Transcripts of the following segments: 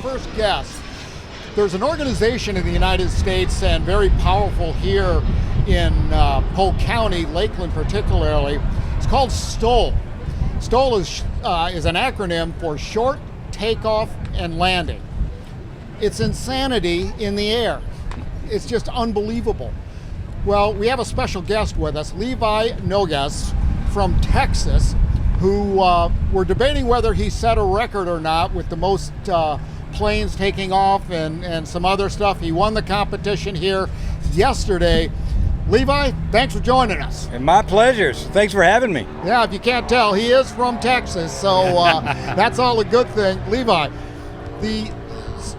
first guest. There's an organization in the United States and very powerful here in Polk County, Lakeland particularly. It's called STOL. STOL is an acronym for Short Takeoff and Landing. It's insanity in the air. It's just unbelievable. Well, we have a special guest with us, Levi Noguess from Texas, who we're debating whether he set a record or not with the most planes taking off and some other stuff. He won the competition here yesterday. Levi, thanks for joining us. And my pleasure. Thanks for having me. Yeah, if you can't tell, he is from Texas, so that's all a good thing. Levi, the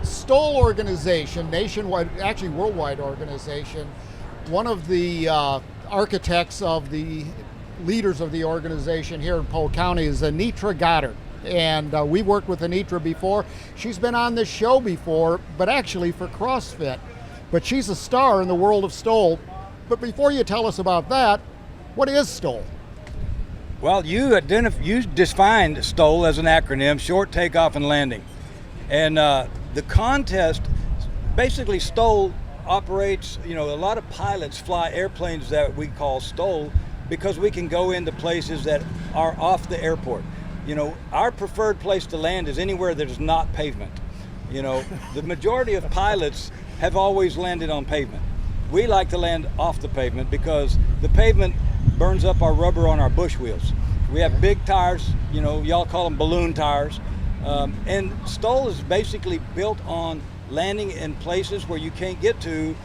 STOL organization, nationwide, actually worldwide organization, one of the architects of the leaders of the organization here in Polk County is Anitra Goddard. And we worked with Anitra before. She's been on this show before, but actually for CrossFit. But she's a star in the world of STOL. But before you tell us about that, what is STOL? Well, you defined STOL as an acronym, Short Takeoff and Landing. And the contest, basically STOL operates, a lot of pilots fly airplanes that we call STOL because we can go into places that are off the airport. Our preferred place to land is anywhere that is not pavement. The majority of pilots have always landed on pavement. We like to land off the pavement because the pavement burns up our rubber on our bush wheels. We have big tires, y'all call them balloon tires. And STOL is basically built on landing in places where you can't get to,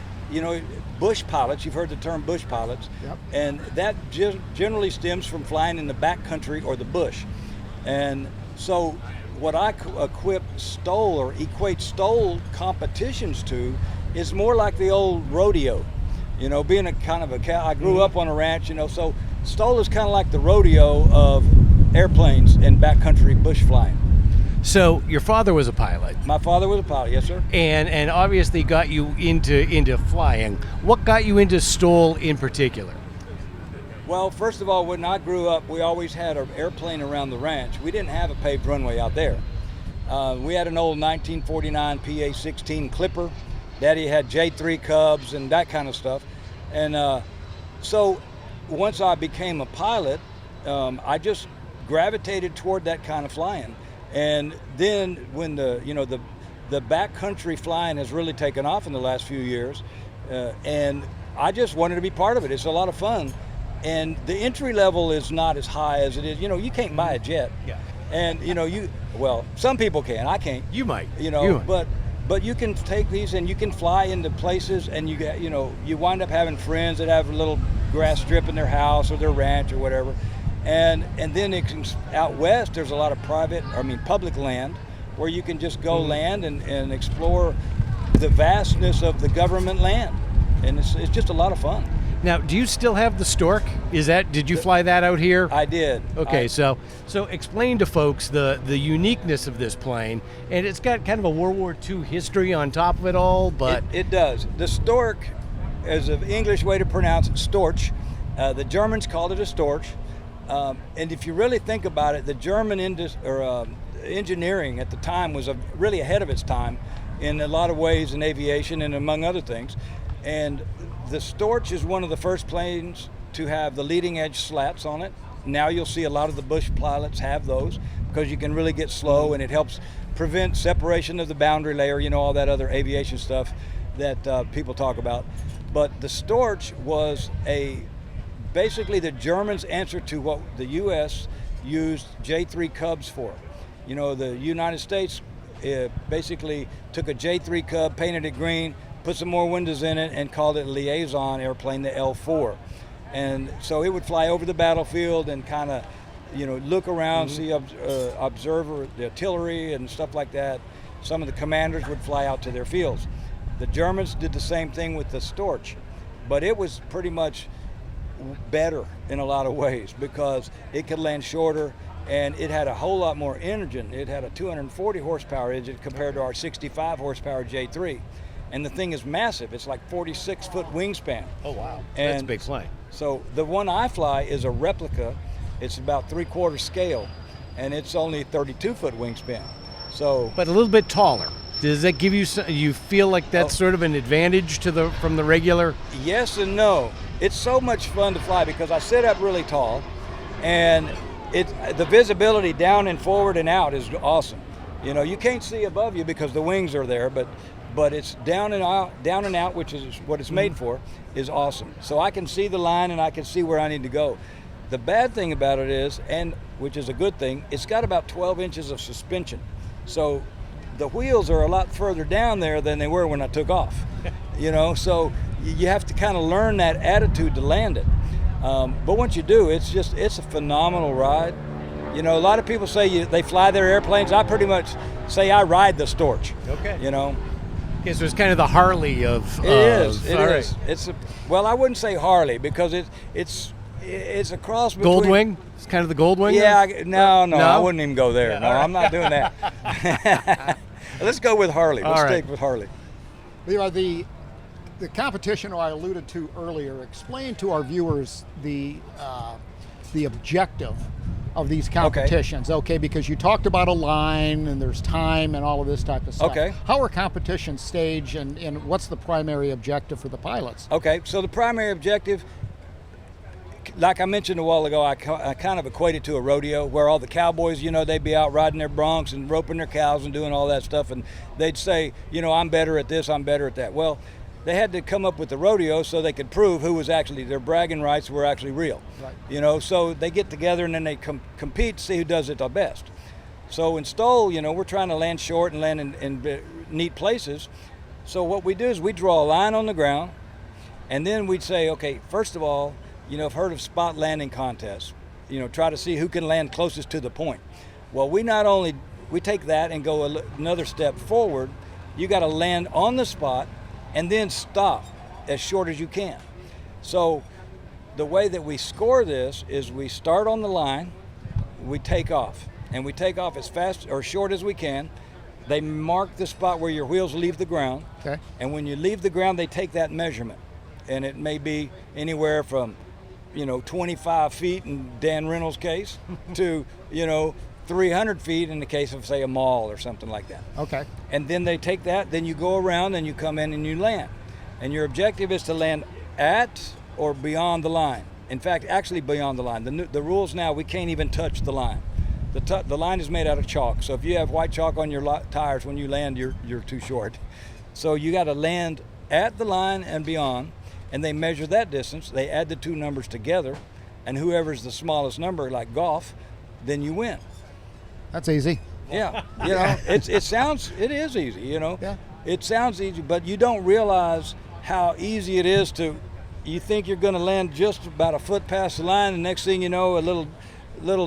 bush pilots. You've heard the term bush pilots. Yep. And that generally stems from flying in the backcountry or the bush. And so what I equate STOL competitions to is more like the old rodeo. Being a kind of a cow, I grew up on a ranch, so STOL is kind of like the rodeo of airplanes and backcountry bush flying. So your father was a pilot. My father was a pilot, yes, sir. And obviously got you into flying. What got you into STOL in particular? Well, first of all, when I grew up, we always had an airplane around the ranch. We didn't have a paved runway out there. We had an old 1949 PA-16 Clipper. Daddy had J3 Cubs and that kind of stuff. And so once I became a pilot, I just gravitated toward that kind of flying. And then when the backcountry flying has really taken off in the last few years, and I just wanted to be part of it. It's a lot of fun. And the entry level is not as high as it is. You can't buy a jet. Yeah. And some people can. I can't. You might. But you can take these and you can fly into places, and you wind up having friends that have a little grass strip in their house or their ranch or whatever. And then out west, there's a lot of public land where you can just go land and explore the vastness of the government land. And it's just a lot of fun. Now, do you still have the Stork? Did you fly that out here? I did. Okay, so explain to folks the uniqueness of this plane, and it's got kind of a World War II history on top of it all, but... It does. The Stork is an English way to pronounce it, Storch. The Germans called it a Storch. And if you really think about it, the German engineering at the time was really ahead of its time in a lot of ways in aviation and among other things. And the Storch is one of the first planes to have the leading edge slats on it. Now you'll see a lot of the bush pilots have those because you can really get slow, and it helps prevent separation of the boundary layer, all that other aviation stuff that people talk about. But the Storch was basically the Germans' answer to what the U.S. used J3 Cubs for. The United States basically took a J3 Cub, painted it green, put some more windows in it, and called it a liaison airplane, the L4. And so it would fly over the battlefield and kind of, look around, see, observe the artillery and stuff like that. Some of the commanders would fly out to their fields. The Germans did the same thing with the Storch, but it was pretty much better in a lot of ways because it could land shorter, and it had a whole lot more engine. It had a 240 horsepower engine compared to our 65 horsepower J3. And the thing is massive. It's like 46-foot wingspan. Oh, wow. And that's a big plane. So the one I fly is a replica. It's about 3/4 scale, and it's only 32-foot wingspan. So, but a little bit taller. Does that give you you feel like that's sort of an advantage to from the regular? Yes and no. It's so much fun to fly because I sit up really tall, and the visibility down and forward and out is awesome. You know, you can't see above you because the wings are there, but it's down and out, which is what it's made for, is awesome. So I can see the line and I can see where I need to go. The bad thing about it is, and which is a good thing, it's got about 12 inches of suspension. So the wheels are a lot further down there than they were when I took off. You know, so you have to kind of learn that attitude to land it. But once you do, it's a phenomenal ride. You know, a lot of people say they fly their airplanes. I pretty much say I ride the Storch. Okay. You know. Okay, so it's kind of the Harley of. It is. It all is. right. Well, I wouldn't say Harley because it's a cross between. Goldwing? It's kind of the Goldwing? Yeah. No, No? I wouldn't even go there. Yeah, No, all right. I'm not doing that. Let's go with Harley. Let's stick with Harley. Levi, the competition I alluded to earlier, explain to our viewers the objective of these competitions. Okay, because you talked about a line and there's time and all of this type of stuff. Okay. How are competitions staged and what's the primary objective for the pilots? Okay, so the primary objective, like I mentioned a while ago, I kind of equate it to a rodeo where all the cowboys, you know, they'd be out riding their broncs and roping their cows and doing all that stuff, and they'd say, you know, I'm better at this, I'm better at that. Well, they had to come up with the rodeo so they could prove who was actually, their bragging rights were actually real. Right. You know, so they get together and then they compete to see who does it the best. So in STOL, you know, we're trying to land short and land in neat places. So what we do is we draw a line on the ground, and then we'd say, okay, first of all, you know, I've heard of spot landing contests. You know, try to see who can land closest to the point. Well, we take that and go another step forward. You got to land on the spot and then stop as short as you can. So the way that we score this is we start on the line, we take off, and we take off as fast or short as we can. They mark the spot where your wheels leave the ground. Okay. And when you leave the ground, they take that measurement. And it may be anywhere from, you know, 25 feet in Dan Reynolds' case to, you know, 300 feet in the case of, say, a mall or something like that. Okay. And then they take that, then you go around and you come in and you land. And your objective is to land at or beyond the line. In fact, actually beyond the line. The rules now, we can't even touch the line. The line is made out of chalk. So if you have white chalk on your tires when you land, you're too short. So you got to land at the line and beyond, and they measure that distance. They add the two numbers together, and whoever's the smallest number, like golf, then you win. That's easy. Yeah, you know, it is easy, you know. Yeah. It sounds easy, but you don't realize how easy it is you think you're going to land just about a foot past the line, and next thing you know, a little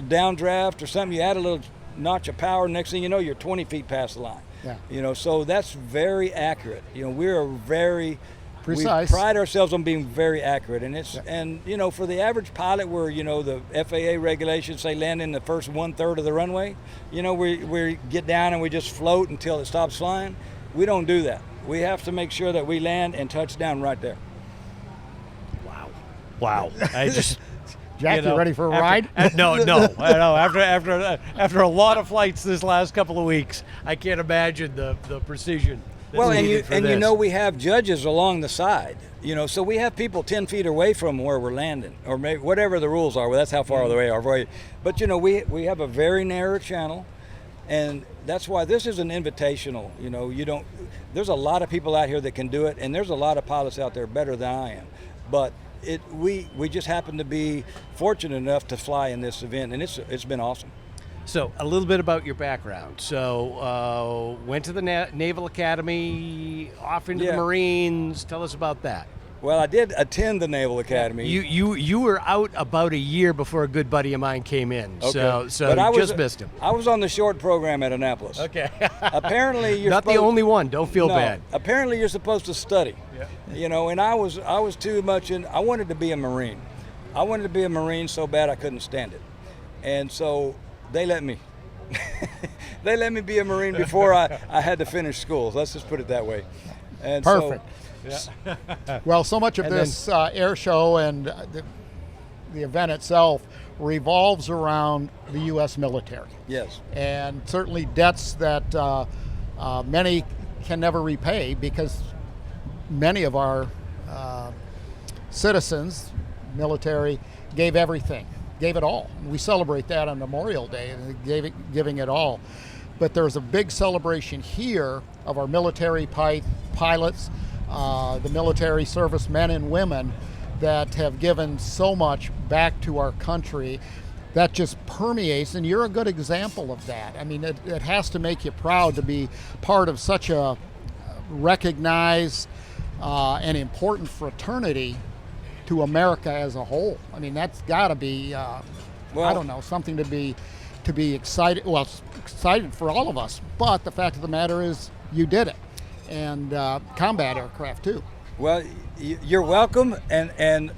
downdraft or something, you add a little notch of power, next thing you know, you're 20 feet past the line. Yeah. You know, so that's very accurate. You know, we're very precise. We pride ourselves on being very accurate, and and you know, for the average pilot, where you know the FAA regulations say land in the first 1/3 of the runway, you know, we get down and we just float until it stops flying. We don't do that. We have to make sure that we land and touch down right there. Wow. I just. Jack, you ready for a ride? No. I know. After a lot of flights this last couple of weeks, I can't imagine the precision. Well, and you know, we have judges along the side. You know, so we have people 10 feet away from where we're landing, or maybe whatever the rules are. Well, that's how far away are. But you know, we have a very narrow channel, and that's why this is an invitational. You know, there's a lot of people out here that can do it, and there's a lot of pilots out there better than I am. But we just happen to be fortunate enough to fly in this event, and it's been awesome. So a little bit about your background. So went to the Naval Academy, off into the Marines. Tell us about that. Well, I did attend the Naval Academy. You were out about a year before a good buddy of mine came in. Okay. So but just missed him. I was on the short program at Annapolis. Okay. Apparently you're not the only one. Don't feel bad. Apparently you're supposed to study. Yeah. You know, and I was too much I wanted to be a Marine. I wanted to be a Marine so bad I couldn't stand it. And so they let me. They let me be a Marine before I had to finish school. Let's just put it that way. And perfect. So, well, so much of this air show and the event itself revolves around the U.S. military. Yes. And certainly debts that many can never repay, because many of our citizens, military, gave everything, gave it all. We celebrate that on Memorial Day, and giving it all. But there's a big celebration here of our military pilots, the military service men and women that have given so much back to our country. That just permeates, and you're a good example of that. I mean, it has to make you proud to be part of such a recognized and important fraternity to America as a whole. I mean, that's got to be, I don't know, something to be excited. Well, it's excited for all of us. But the fact of the matter is, you did it, and combat aircraft too. Well, you're welcome, and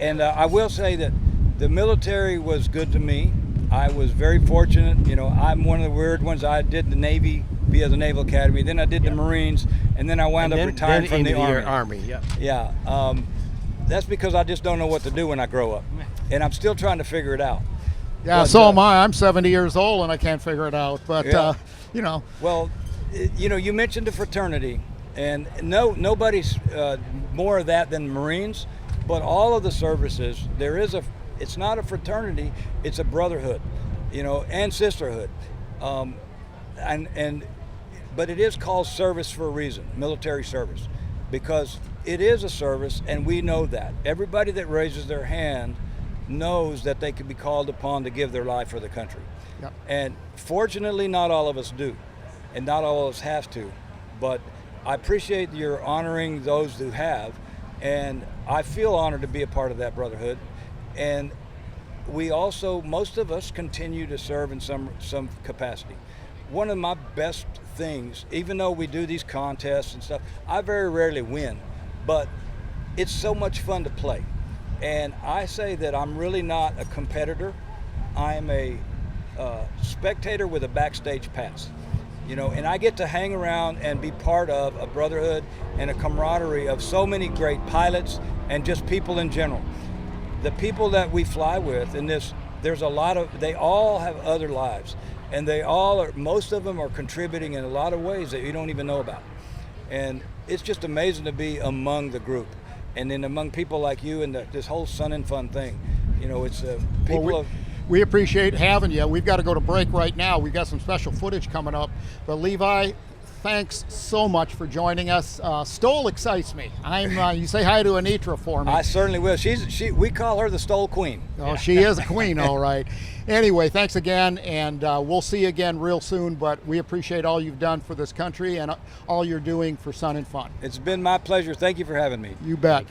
I will say that the military was good to me. I was very fortunate. You know, I'm one of the weird ones. I did the Navy via the Naval Academy, then I did the Marines, and then I wound up retiring from the Army. Yeah. That's because I just don't know what to do when I grow up, and I'm still trying to figure it out. Yeah, but, so am I. I'm 70 years old and I can't figure it out. But you know. Well, you know, you mentioned the fraternity, and nobody's more of that than Marines, but all of the services, it's not a fraternity, it's a brotherhood, you know, and sisterhood, but it is called service for a reason, military service, because it is a service, and we know that. Everybody that raises their hand knows that they could be called upon to give their life for the country. Yep. And fortunately, not all of us do, and not all of us have to, but I appreciate your honoring those who have, and I feel honored to be a part of that brotherhood. And we also, most of us, continue to serve in some capacity. One of my best things, even though we do these contests and stuff, I very rarely win, but it's so much fun to play. And I say that I'm really not a competitor. I'm a spectator with a backstage pass. You know, and I get to hang around and be part of a brotherhood and a camaraderie of so many great pilots and just people in general. The people that we fly with in this, there's a lot of, they all have other lives, and most of them are contributing in a lot of ways that you don't even know about. And it's just amazing to be among the group, and then among people like you and this whole Sun and Fun thing. You know, it's people we appreciate having you. We've got to go to break right now. We've got some special footage coming up. But Levi, thanks so much for joining us. STOL excites me. You say hi to Anitra for me. I certainly will. We call her the STOL Queen. Oh, she is a queen, all right. Anyway, thanks again, and we'll see you again real soon. But we appreciate all you've done for this country and all you're doing for Sun and Fun. It's been my pleasure. Thank you for having me. You bet.